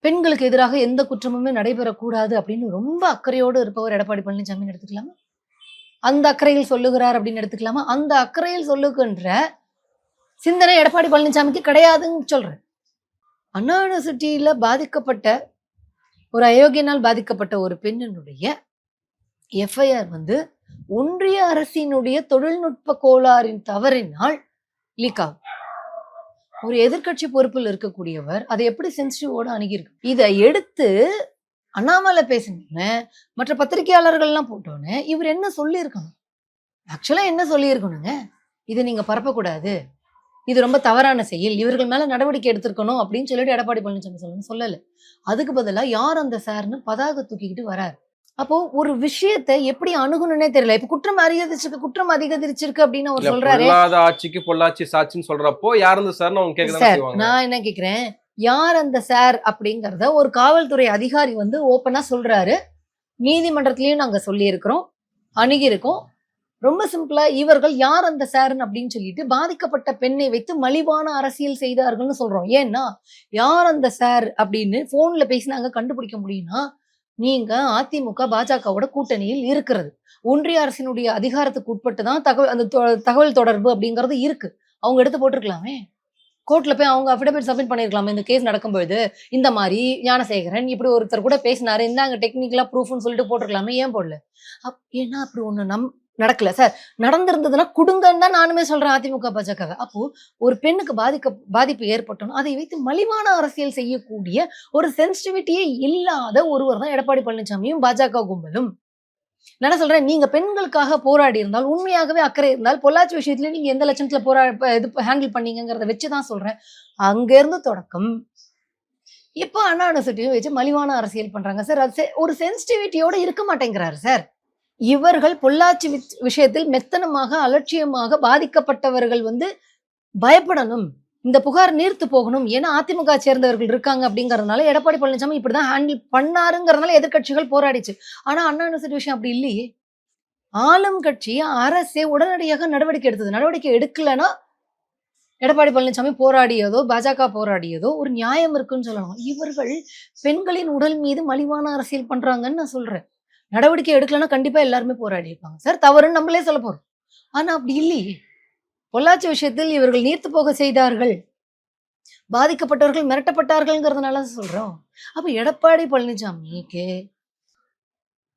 பெண்களுக்கு எதிராக எந்த குற்றமுமே நடைபெறக்கூடாது அப்படின்னு ரொம்ப அக்கறையோடு இருப்பவர் எடப்பாடி பழனிசாமின்னு எடுத்துக்கலாமா? அந்த அக்கறையில் சொல்லுகிறார் அப்படின்னு எடுத்துக்கலாமா? அந்த அக்கறையில் சொல்லுகின்ற சிந்தனை எடப்பாடி பழனிசாமிக்கு கிடையாதுன்னு சொல்றேன். அண்ணா யூனிவர்சிட்டியில பாதிக்கப்பட்ட ஒரு அயோக்கியனால் பாதிக்கப்பட்ட ஒரு பெண்ணினுடைய எஃப்ஐஆர் ஒன்றிய அரசினுடைய தொழில்நுட்ப கோளாறின் தவறினால் லீக் ஆகும். ஒரு எதிர்கட்சி பொறுப்பில் இருக்கக்கூடியவர் அதை எப்படி சென்சிட்டிவோட அணுகிருக்கு? இதை எடுத்து அண்ணாமலை பேசினோன்னு மற்ற பத்திரிகையாளர்கள்லாம் போட்டோன்னு இவர் என்ன சொல்லியிருக்கணும்? ஆக்சுவலா என்ன சொல்லியிருக்கணுங்க? இதை நீங்க பரப்பக்கூடாது, இது ரொம்ப தவறான செயல், இவர்கள் மேல நடவடிக்கை எடுத்திருக்கணும் அப்படின்னு சொல்லிட்டு எடப்பாடி பழனிசாமி சொல்லல. அதுக்கு பதிலா யார் அந்த சார்னு பதாக தூக்கிக்கிட்டு வராரு. அப்போ ஒரு விஷயத்தை எப்படி அணுகணும்னே தெரியல. இப்ப குற்றம் அதிகரிச்சிருக்கு அப்படின்னு அவர் சொல்றாரு. ஆட்சிக்கு பொள்ளாச்சி சாட்சின்னு சொல்றப்போ யார் அந்த சார் நான் என்ன கேக்குறேன், யார் அந்த சார் அப்படிங்கறத ஒரு காவல்துறை அதிகாரி ஓப்பனா சொல்றாரு. நீதிமன்றத்திலயும் நாங்க சொல்லி இருக்கிறோம், அணுகி இருக்கோம். ரொம்ப சிம்பிளா இவர்கள் யார் அந்த சார்ன்னு அப்படின்னு சொல்லிட்டு பாதிக்கப்பட்ட பெண்ணை வைத்து மலிவான அரசியல் செய்தார்கள்னு சொல்றோம். ஏன்னா யார் அந்த சார் அப்படின்னு போன்ல பேசினாங்க கண்டுபிடிக்க முடியும்னா நீங்க அதிமுக பாஜகவோட கூட்டணியில் இருக்கிறது. ஒன்றிய அரசினுடைய அதிகாரத்துக்கு உட்பட்டு தான் தகவல் தொடர்பு அப்படிங்கிறது இருக்கு. அவங்க எடுத்து போட்டிருக்கலாமே. கோர்ட்ல போய் அவங்க அஃபிடவிட் சப்மிட் பண்ணிருக்கலாமே. இந்த கேஸ் நடக்கும்போது இந்த மாதிரி ஞானசேகரன் இப்படி ஒருத்தர் கூட பேசினாரு, இந்தாங்க டெக்னிக்கலா ப்ரூஃப்னு சொல்லிட்டு போட்டிருக்கலாமே. ஏன் போடல? ஏன்னா அப்படி ஒண்ணு நடக்கல சார். நடந்திருந்ததுன்னா குடுங்கன்னு தான் நானுமே சொல்றேன் அதிமுக பாஜக. அப்போ ஒரு பெண்ணுக்கு பாதிப்பு ஏற்பட்டோம், அதை வைத்து மலிவான அரசியல் செய்யக்கூடிய ஒரு சென்சிட்டிவிட்டியே இல்லாத ஒருவர் தான் எடப்பாடி பழனிசாமியும் பாஜக கும்பலும். நான் சொல்றேன், நீங்க பெண்களுக்காக போராடி இருந்தால், உண்மையாகவே அக்கறை இருந்தால், பொள்ளாச்சி விஷயத்துல நீங்க எந்த லட்சணத்துல ஹேண்டில் பண்ணீங்கிறத வச்சுதான் சொல்றேன். அங்க இருந்து தொடக்கம் இப்போ அண்ணா யூனிவர்சிட்டியும் வச்சு மலிவான அரசியல் பண்றாங்க சார். அது ஒரு சென்சிட்டிவிட்டியோட இருக்க மாட்டேங்கிறாரு சார். இவர்கள் பொள்ளாச்சி விஷயத்தில் மெத்தனமாக அலட்சியமாக பாதிக்கப்பட்டவர்கள் பயப்படணும், இந்த புகார் நீர்த்து போகணும். ஏன்னா அதிமுக சேர்ந்தவர்கள் இருக்காங்க அப்படிங்கறதுனால எடப்பாடி பழனிசாமி இப்படிதான் ஹேண்டில் பண்ணாருங்கிறதுனால எதிர்கட்சிகள் போராடிச்சு. ஆனா அண்ணா யூனிவர்சிட்டி விஷயம் அப்படி இல்லையே. ஆளும் கட்சி அரசே உடனடியாக நடவடிக்கை எடுத்தது. நடவடிக்கை எடுக்கலன்னா எடப்பாடி பழனிசாமி போராடியதோ பாஜக போராடியதோ ஒரு நியாயம் இருக்குன்னு சொல்லணும். இவர்கள் பெண்களின் உடல் மீது மலிவான அரசியல் பண்றாங்கன்னு நான் சொல்றேன். நடவடிக்கை எடுக்கலன்னா கண்டிப்பா எல்லாருமே போராடி இருப்பாங்க சார். தவறுன்னு நம்மளே சொல்ல போறோம். ஆனா அப்படி இல்லையே. பொள்ளாச்சி விஷயத்தில் இவர்கள் நீர்த்து போக செய்தார்கள், பாதிக்கப்பட்டவர்கள் மிரட்டப்பட்டார்கள்ங்கிறதுனால சொல்றோம். அப்ப எடப்பாடி பழனிசாமிக்கு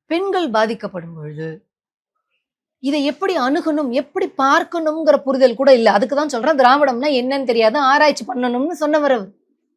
பெண்கள் பாதிக்கப்படும் பொழுது இதை எப்படி அணுகணும், எப்படி பார்க்கணுங்கிற புரிதல் கூட இல்லை. அதுக்குதான் சொல்றேன், திராவிடம்னா என்னன்னு தெரியாது, ஆராய்ச்சி பண்ணணும்னு சொன்னவர் அவர்.